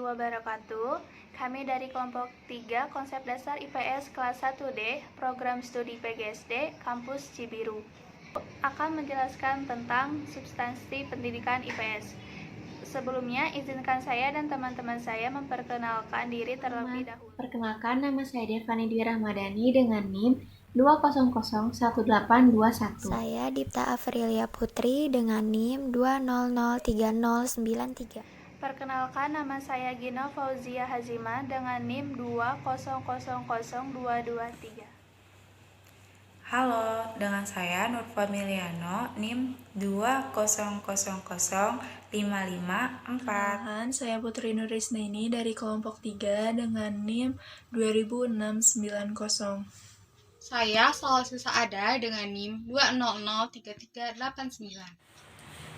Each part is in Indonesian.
wabarakatuh. Kami dari kelompok 3 Konsep Dasar IPS kelas 1D, Program Studi PGSD, Kampus Cibiru, akan menjelaskan tentang substansi pendidikan IPS. Sebelumnya, izinkan saya dan teman-teman saya memperkenalkan diri terlebih dahulu. Perkenalkan, nama saya Devani Dwi Rahmadani dengan NIM 2001821. Saya Dipta Afrilia Putri dengan NIM 2003093. Perkenalkan, nama saya Gina Fauzia Hazima dengan NIM 2000223. Halo, dengan saya Nur Familiano, NIM 2000554. Saya Putri Nurisnaini dari kelompok 3 dengan NIM 20690. Saya Salasusa Ada dengan NIM 2003389.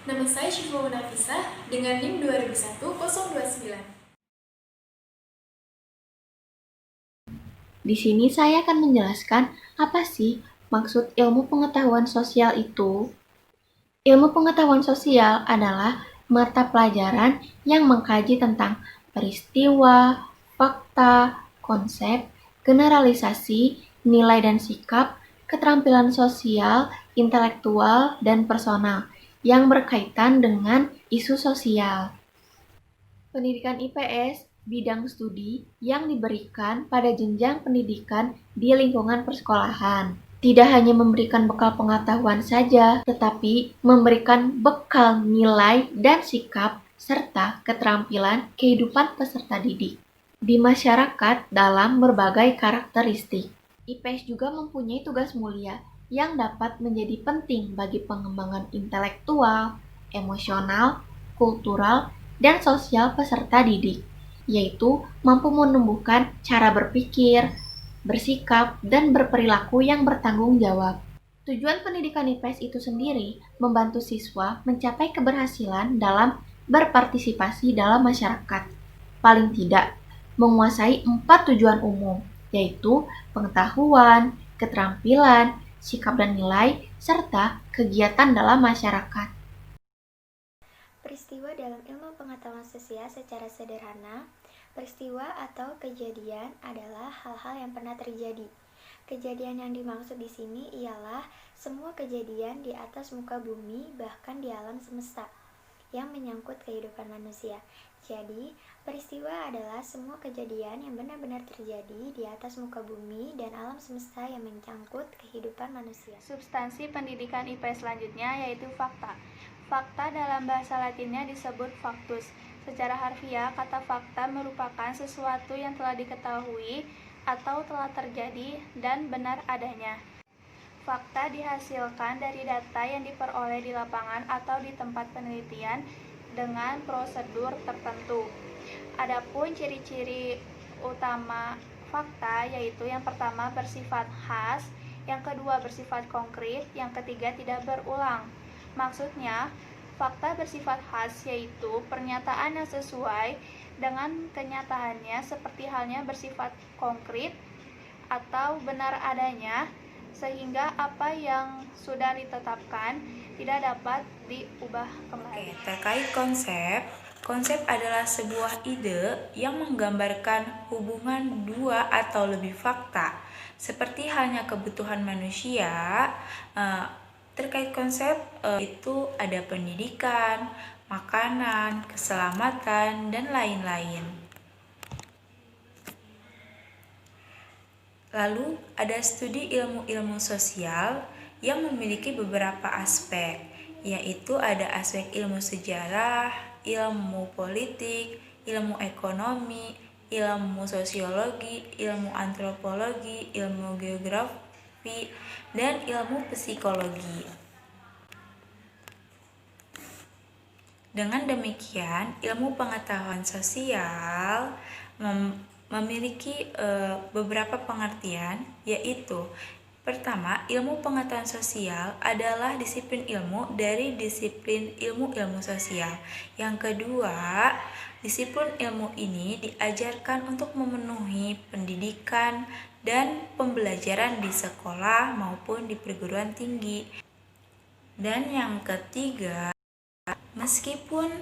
Nama saya Syifa Munafisah dengan NIM 201029. Di sini saya akan menjelaskan apa sih maksud ilmu pengetahuan sosial itu. Ilmu pengetahuan sosial adalah mata pelajaran yang mengkaji tentang peristiwa, fakta, konsep, generalisasi, nilai dan sikap, keterampilan sosial, intelektual, dan personal yang berkaitan dengan isu sosial. Pendidikan IPS bidang studi yang diberikan pada jenjang pendidikan di lingkungan persekolahan. Tidak hanya memberikan bekal pengetahuan saja, tetapi memberikan bekal nilai dan sikap serta keterampilan kehidupan peserta didik di masyarakat dalam berbagai karakteristik. IPS juga mempunyai tugas mulia yang dapat menjadi penting bagi pengembangan intelektual, emosional, kultural, dan sosial peserta didik, yaitu mampu menumbuhkan cara berpikir, bersikap, dan berperilaku yang bertanggung jawab. Tujuan pendidikan IPS itu sendiri membantu siswa mencapai keberhasilan dalam berpartisipasi dalam masyarakat. Paling tidak, menguasai 4 tujuan umum, yaitu pengetahuan, keterampilan, sikap dan nilai, serta kegiatan dalam masyarakat. Peristiwa dalam ilmu pengetahuan sosial secara sederhana, peristiwa atau kejadian adalah hal-hal yang pernah terjadi. Kejadian yang dimaksud di sini ialah semua kejadian di atas muka bumi, bahkan di alam semesta, yang menyangkut kehidupan manusia. Jadi, peristiwa adalah semua kejadian yang benar-benar terjadi di atas muka bumi dan alam semesta yang menyangkut kehidupan manusia. Substansi pendidikan IPS selanjutnya yaitu fakta. Fakta dalam bahasa Latinnya disebut factus. Secara harfiah, kata fakta merupakan sesuatu yang telah diketahui atau telah terjadi dan benar adanya. Fakta dihasilkan dari data yang diperoleh di lapangan atau di tempat penelitian dengan prosedur tertentu. Adapun ciri-ciri utama fakta yaitu yang pertama bersifat khas, yang kedua bersifat konkret, yang ketiga tidak berulang. Maksudnya, fakta bersifat khas yaitu pernyataan yang sesuai dengan kenyataannya seperti halnya bersifat konkret atau benar adanya, sehingga apa yang sudah ditetapkan tidak dapat diubah kembali. Terkait konsep adalah sebuah ide yang menggambarkan hubungan dua atau lebih fakta, seperti halnya kebutuhan manusia. Terkait konsep itu ada pendidikan, makanan, keselamatan, dan lain-lain. Lalu ada studi ilmu-ilmu sosial yang memiliki beberapa aspek, yaitu ada aspek ilmu sejarah, ilmu politik, ilmu ekonomi, ilmu sosiologi, ilmu antropologi, ilmu geografi, dan ilmu psikologi. Dengan demikian, ilmu pengetahuan sosial memiliki beberapa pengertian, yaitu pertama, ilmu pengetahuan sosial adalah disiplin ilmu dari disiplin ilmu-ilmu sosial. Yang kedua, disiplin ilmu ini diajarkan untuk memenuhi pendidikan dan pembelajaran di sekolah maupun di perguruan tinggi. Dan yang ketiga, meskipun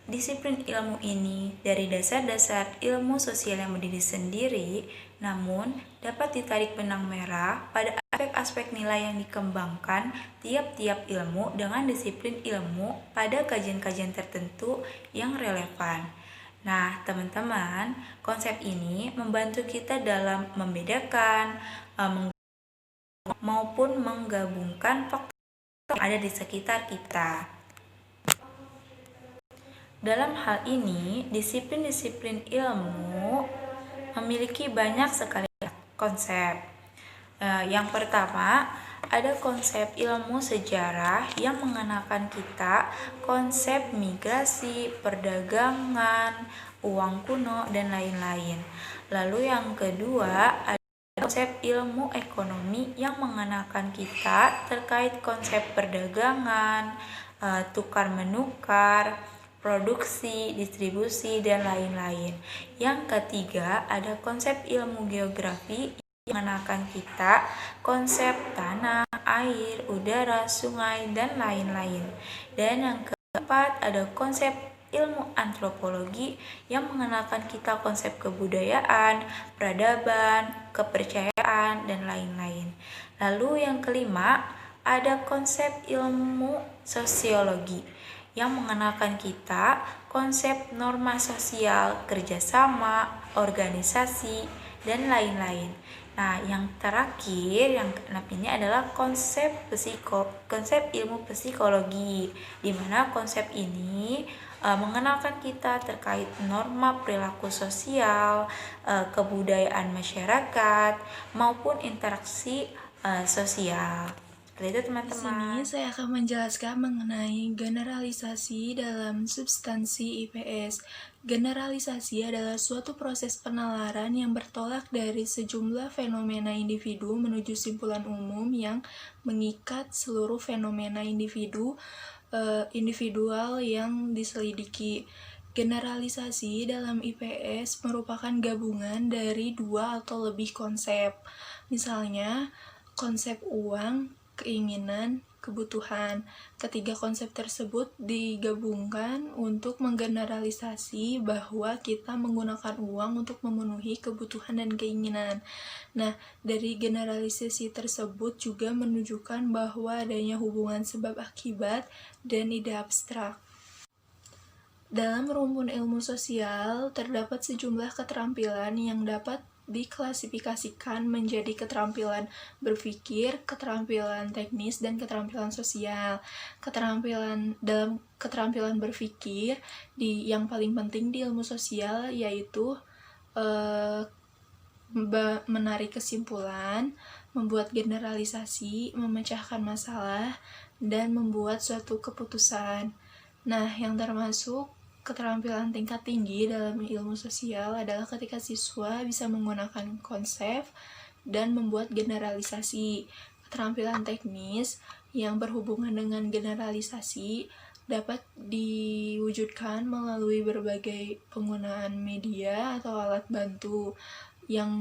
disiplin ilmu ini dari dasar-dasar ilmu sosial yang berdiri sendiri, namun dapat ditarik benang merah pada aspek-aspek nilai yang dikembangkan tiap-tiap ilmu dengan disiplin ilmu pada kajian-kajian tertentu yang relevan. Nah, teman-teman, konsep ini membantu kita dalam membedakan maupun menggabungkan faktor yang ada di sekitar kita. Dalam hal ini, disiplin-disiplin ilmu memiliki banyak sekali konsep. Yang pertama, ada konsep ilmu sejarah yang mengenakan kita konsep migrasi, perdagangan, uang kuno, dan lain-lain. Lalu yang kedua, ada konsep ilmu ekonomi yang mengenakan kita terkait konsep perdagangan, tukar-menukar, produksi, distribusi, dan lain-lain. Yang ketiga, ada konsep ilmu geografi yang mengenakan kita konsep tanah, air, udara, sungai, dan lain-lain. Dan yang keempat, ada konsep ilmu antropologi yang mengenakan kita konsep kebudayaan, peradaban, kepercayaan, dan lain-lain. Lalu yang kelima, ada konsep ilmu sosiologi yang mengenalkan kita konsep norma sosial, kerjasama, organisasi, dan lain-lain. Nah, yang terakhir, yang keenam ini adalah konsep ilmu psikologi, di mana konsep ini mengenalkan kita terkait norma perilaku sosial, kebudayaan masyarakat, maupun interaksi sosial. Seperti itu, Di teman-teman. sini saya akan menjelaskan mengenai generalisasi dalam substansi IPS. Generalisasi adalah suatu proses penalaran yang bertolak dari sejumlah fenomena individu menuju simpulan umum yang mengikat seluruh fenomena individual yang diselidiki. Generalisasi dalam IPS merupakan gabungan dari dua atau lebih konsep. Misalnya, konsep uang, keinginan, kebutuhan. Ketiga konsep tersebut digabungkan untuk menggeneralisasi bahwa kita menggunakan uang untuk memenuhi kebutuhan dan keinginan. Nah, dari generalisasi tersebut juga menunjukkan bahwa adanya hubungan sebab akibat dan ide abstrak. Dalam rumpun ilmu sosial, terdapat sejumlah keterampilan yang dapat diklasifikasikan menjadi keterampilan berpikir, keterampilan teknis, dan keterampilan sosial. Dalam keterampilan berpikir, yang paling penting di ilmu sosial yaitu menarik kesimpulan, membuat generalisasi, memecahkan masalah, dan membuat suatu keputusan. Nah, yang termasuk keterampilan tingkat tinggi dalam ilmu sosial adalah ketika siswa bisa menggunakan konsep dan membuat generalisasi. Keterampilan teknis yang berhubungan dengan generalisasi dapat diwujudkan melalui berbagai penggunaan media atau alat bantu yang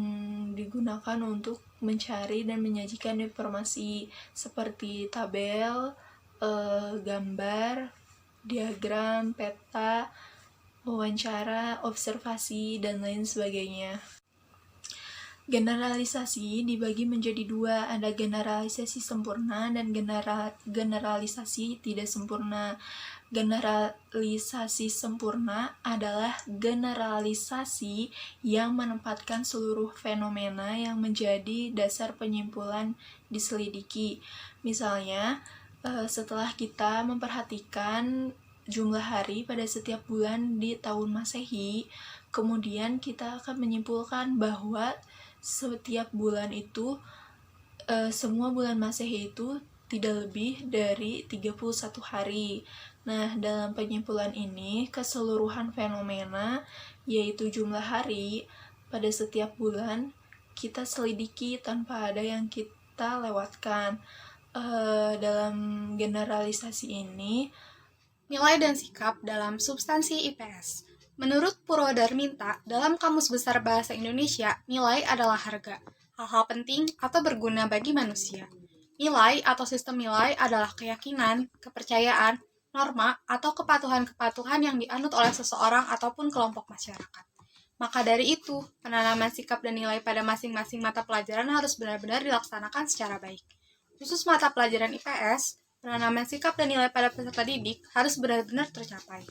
digunakan untuk mencari dan menyajikan informasi seperti tabel, gambar, diagram, peta, wawancara, observasi, dan lain sebagainya. Generalisasi dibagi menjadi dua, ada generalisasi sempurna dan generalisasi tidak sempurna. Generalisasi sempurna adalah generalisasi yang menempatkan seluruh fenomena yang menjadi dasar penyimpulan diselidiki. Misalnya, setelah kita memperhatikan jumlah hari pada setiap bulan di tahun Masehi, kemudian kita akan menyimpulkan bahwa setiap bulan itu, semua bulan Masehi itu tidak lebih dari 31 hari. Nah, dalam penyimpulan ini, keseluruhan fenomena, yaitu jumlah hari pada setiap bulan, kita selidiki tanpa ada yang kita lewatkan. Dalam generalisasi ini, Nilai dan sikap dalam substansi IPS. Menurut Purwodarminta, dalam Kamus Besar Bahasa Indonesia, nilai adalah harga, hal-hal penting atau berguna bagi manusia. Nilai atau sistem nilai adalah keyakinan, kepercayaan, norma, atau kepatuhan-kepatuhan yang dianut oleh seseorang ataupun kelompok masyarakat. Maka dari itu, penanaman sikap dan nilai pada masing-masing mata pelajaran harus benar-benar dilaksanakan secara baik. Khusus mata pelajaran IPS, penanaman sikap dan nilai pada peserta didik harus benar-benar tercapai.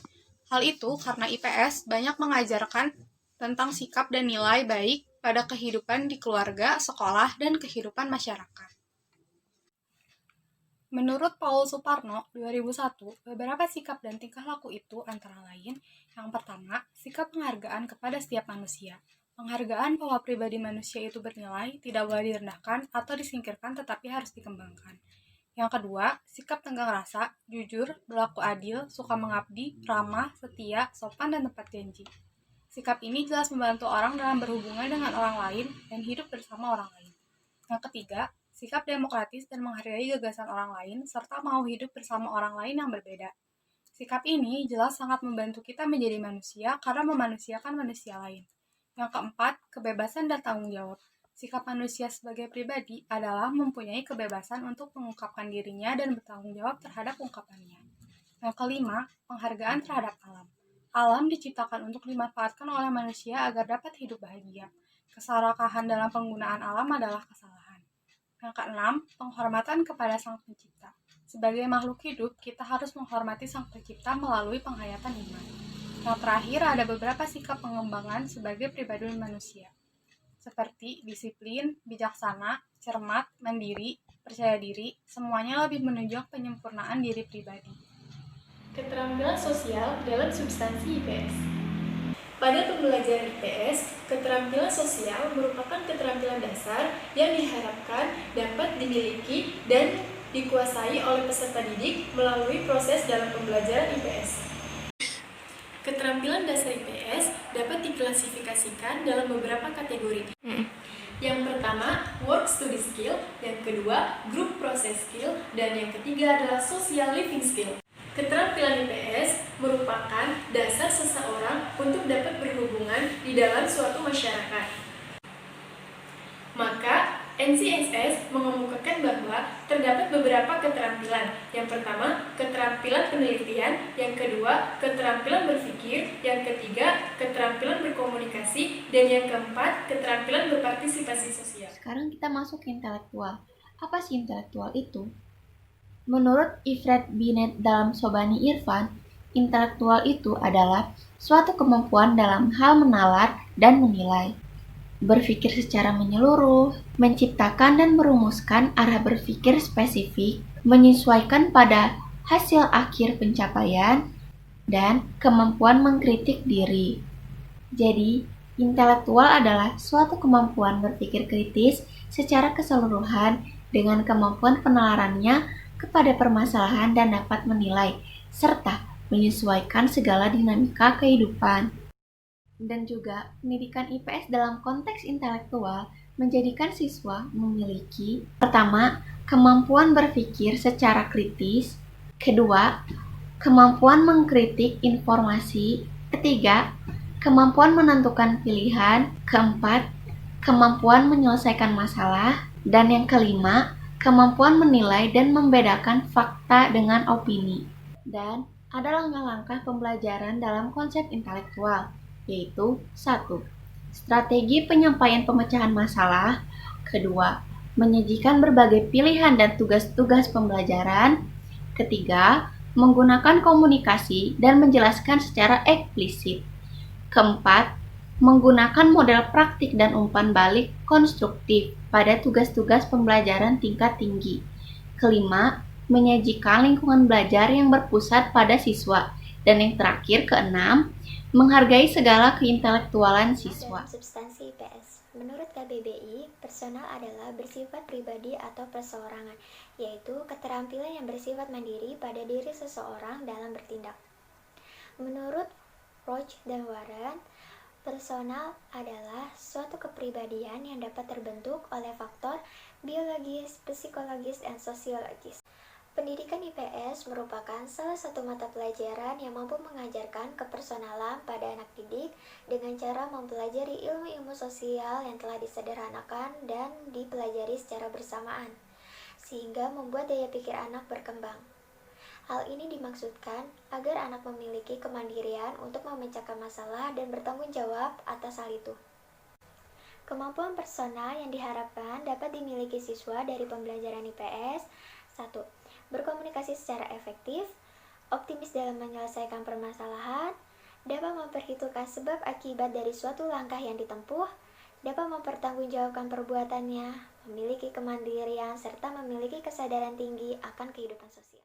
Hal itu karena IPS banyak mengajarkan tentang sikap dan nilai baik pada kehidupan di keluarga, sekolah, dan kehidupan masyarakat. Menurut Paul Suparno, 2001, beberapa sikap dan tingkah laku itu antara lain, yang pertama, sikap penghargaan kepada setiap manusia. Penghargaan bahwa pribadi manusia itu bernilai, tidak boleh direndahkan atau disingkirkan tetapi harus dikembangkan. Yang kedua, sikap tenggang rasa, jujur, berlaku adil, suka mengabdi, ramah, setia, sopan, dan tepat janji. Sikap ini jelas membantu orang dalam berhubungan dengan orang lain dan hidup bersama orang lain. Yang ketiga, sikap demokratis dan menghargai gagasan orang lain serta mau hidup bersama orang lain yang berbeda. Sikap ini jelas sangat membantu kita menjadi manusia karena memanusiakan manusia lain. Yang keempat, kebebasan dan tanggung jawab. Sikap manusia sebagai pribadi adalah mempunyai kebebasan untuk mengungkapkan dirinya dan bertanggung jawab terhadap ungkapannya. Yang kelima, penghargaan terhadap alam. Alam diciptakan untuk dimanfaatkan oleh manusia agar dapat hidup bahagia. Keserakahan dalam penggunaan alam adalah kesalahan. Yang keenam, penghormatan kepada Sang Pencipta. Sebagai makhluk hidup, kita harus menghormati Sang Pencipta melalui penghayatan iman. Yang terakhir, ada beberapa sikap pengembangan sebagai pribadi manusia, seperti disiplin, bijaksana, cermat, mandiri, percaya diri, semuanya lebih menunjukkan penyempurnaan diri pribadi. Keterampilan sosial dalam substansi IPS. Pada pembelajaran IPS, keterampilan sosial merupakan keterampilan dasar yang diharapkan dapat dimiliki dan dikuasai oleh peserta didik melalui proses dalam pembelajaran IPS. Keterampilan dasar IPS dapat diklasifikasikan dalam beberapa kategori. Yang pertama, work study skill, yang kedua, group process skill, dan yang ketiga adalah social living skill. Keterampilan IPS merupakan dasar seseorang untuk dapat berhubungan di dalam suatu masyarakat. Maka, NCSS mengemukakan bahwa terdapat beberapa keterampilan. Yang pertama, keterampilan penelitian. Yang kedua, keterampilan berpikir. Yang ketiga, keterampilan berkomunikasi. Dan yang keempat, keterampilan berpartisipasi sosial. Sekarang kita masuk ke intelektual. Apa sih intelektual itu? Menurut Ifred Binet dalam Sobani Irfan, intelektual itu adalah suatu kemampuan dalam hal menalar dan menilai, berpikir secara menyeluruh, menciptakan dan merumuskan arah berpikir spesifik, menyesuaikan pada hasil akhir pencapaian, dan kemampuan mengkritik diri. Jadi, intelektual adalah suatu kemampuan berpikir kritis secara keseluruhan dengan kemampuan penalarannya kepada permasalahan dan dapat menilai serta menyesuaikan segala dinamika kehidupan. Dan juga pendidikan IPS dalam konteks intelektual menjadikan siswa memiliki pertama, kemampuan berpikir secara kritis, kedua, kemampuan mengkritik informasi, ketiga, kemampuan menentukan pilihan, keempat, kemampuan menyelesaikan masalah, dan yang kelima, kemampuan menilai dan membedakan fakta dengan opini. Dan ada langkah-langkah pembelajaran dalam konsep intelektual, yaitu 1. Strategi penyampaian pemecahan masalah. Kedua, menyajikan berbagai pilihan dan tugas-tugas pembelajaran. Ketiga, menggunakan komunikasi dan menjelaskan secara eksplisit. Keempat, menggunakan model praktik dan umpan balik konstruktif pada tugas-tugas pembelajaran tingkat tinggi. Kelima, menyajikan lingkungan belajar yang berpusat pada siswa. Dan yang terakhir, keenam, menghargai segala keintelektualan siswa. Dalam substansi IPS, menurut KBBI, personal adalah bersifat pribadi atau perseorangan, yaitu keterampilan yang bersifat mandiri pada diri seseorang dalam bertindak. Menurut Roach dan Warren, personal adalah suatu kepribadian yang dapat terbentuk oleh faktor biologis, psikologis, dan sosiologis. Pendidikan IPS merupakan salah satu mata pelajaran yang mampu mengajarkan kepersonalan pada anak didik dengan cara mempelajari ilmu-ilmu sosial yang telah disederhanakan dan dipelajari secara bersamaan, sehingga membuat daya pikir anak berkembang. Hal ini dimaksudkan agar anak memiliki kemandirian untuk memecahkan masalah dan bertanggung jawab atas hal itu. Kemampuan personal yang diharapkan dapat dimiliki siswa dari pembelajaran IPS. 1. Berkomunikasi secara efektif, optimis dalam menyelesaikan permasalahan, dapat memperhitungkan sebab akibat dari suatu langkah yang ditempuh, dapat mempertanggungjawabkan perbuatannya, memiliki kemandirian, serta memiliki kesadaran tinggi akan kehidupan sosial.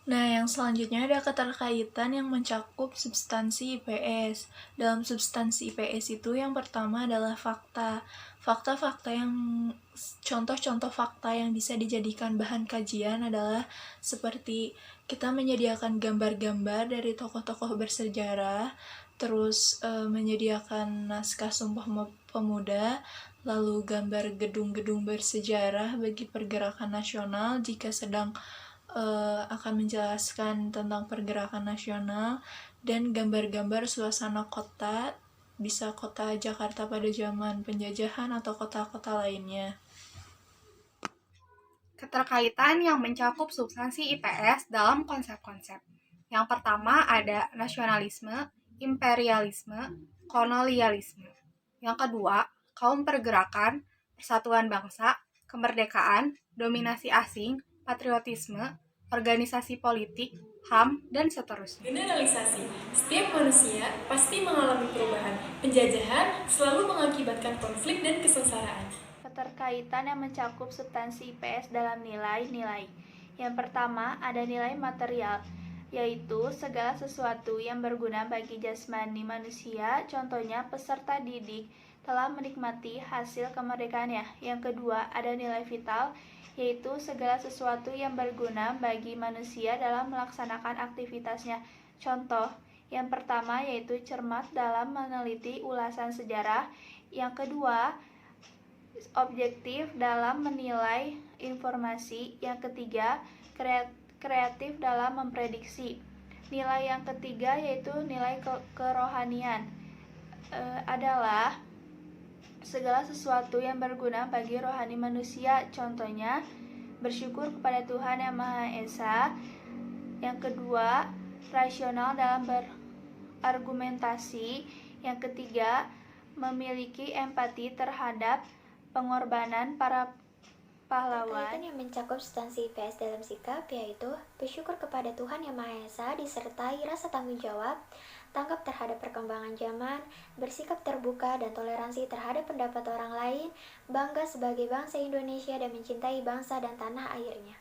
Nah, yang selanjutnya ada keterkaitan yang mencakup substansi IPS. Dalam substansi IPS itu yang pertama adalah fakta. Contoh-contoh fakta yang bisa dijadikan bahan kajian adalah seperti kita menyediakan gambar-gambar dari tokoh-tokoh bersejarah, terus menyediakan naskah Sumpah Pemuda, lalu gambar gedung-gedung bersejarah bagi pergerakan nasional jika sedang akan menjelaskan tentang pergerakan nasional, dan gambar-gambar suasana kota, bisa kota Jakarta pada zaman penjajahan atau kota-kota lainnya. Keterkaitan yang mencakup substansi IPS dalam konsep-konsep. Yang pertama ada nasionalisme, imperialisme, kolonialisme. Yang kedua, kaum pergerakan, persatuan bangsa, kemerdekaan, dominasi asing, patriotisme, organisasi politik, HAM, dan seterusnya. Generalisasi. Setiap manusia pasti mengalami perubahan. Penjajahan selalu mengakibatkan konflik dan kesengsaraan. Keterkaitan yang mencakup substansi IPS dalam nilai-nilai. Yang pertama, ada nilai material, yaitu segala sesuatu yang berguna bagi jasmani manusia, contohnya peserta didik telah menikmati hasil kemerdekaannya. Yang kedua, ada nilai vital, yaitu segala sesuatu yang berguna bagi manusia dalam melaksanakan aktivitasnya. Contoh, yang pertama yaitu cermat dalam meneliti ulasan sejarah. Yang kedua, objektif dalam menilai informasi. Yang ketiga, kreatif dalam memprediksi. Nilai yang ketiga yaitu nilai kerohanian, adalah segala sesuatu yang berguna bagi rohani manusia, contohnya bersyukur kepada Tuhan Yang Maha Esa. Yang kedua, rasional dalam berargumentasi. Yang ketiga, memiliki empati terhadap pengorbanan para pahlawan. Keterkaitan yang mencakup substansi IPS dalam sikap yaitu bersyukur kepada Tuhan Yang Maha Esa disertai rasa tanggung jawab, tanggap terhadap perkembangan zaman, bersikap terbuka dan toleransi terhadap pendapat orang lain, bangga sebagai bangsa Indonesia dan mencintai bangsa dan tanah airnya.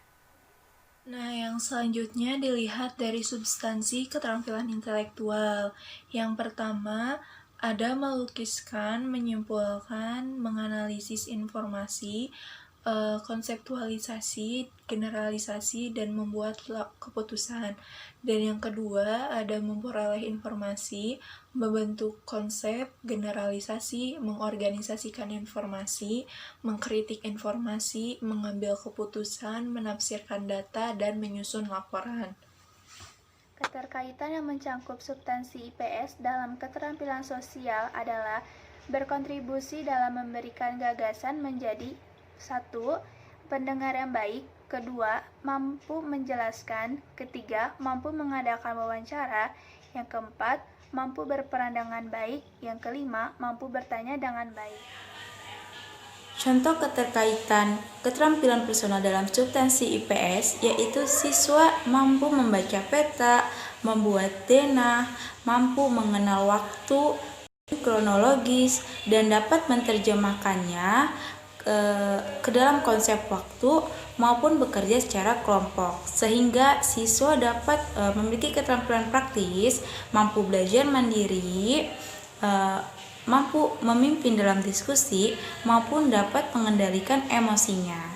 Nah, yang selanjutnya dilihat dari substansi keterampilan intelektual. Yang pertama, ada melukiskan, menyimpulkan, menganalisis informasi, konseptualisasi, generalisasi, dan membuat keputusan. Dan yang kedua, ada memperoleh informasi, membentuk konsep, generalisasi, mengorganisasikan informasi, mengkritik informasi, mengambil keputusan, menafsirkan data, dan menyusun laporan. Keterkaitan yang mencakup substansi IPS dalam keterampilan sosial adalah berkontribusi dalam memberikan gagasan menjadi 1. Pendengar yang baik. Kedua, mampu menjelaskan. Ketiga, mampu mengadakan wawancara. Yang keempat, mampu berperan dengan baik. Yang kelima, mampu bertanya dengan baik. Contoh keterkaitan keterampilan personal dalam substansi IPS yaitu siswa mampu membaca peta, membuat denah, mampu mengenal waktu kronologis, dan dapat menerjemahkannya ke dalam konsep waktu maupun bekerja secara kelompok, sehingga siswa dapat memiliki keterampilan praktis, mampu belajar mandiri, mampu memimpin dalam diskusi, maupun dapat mengendalikan emosinya.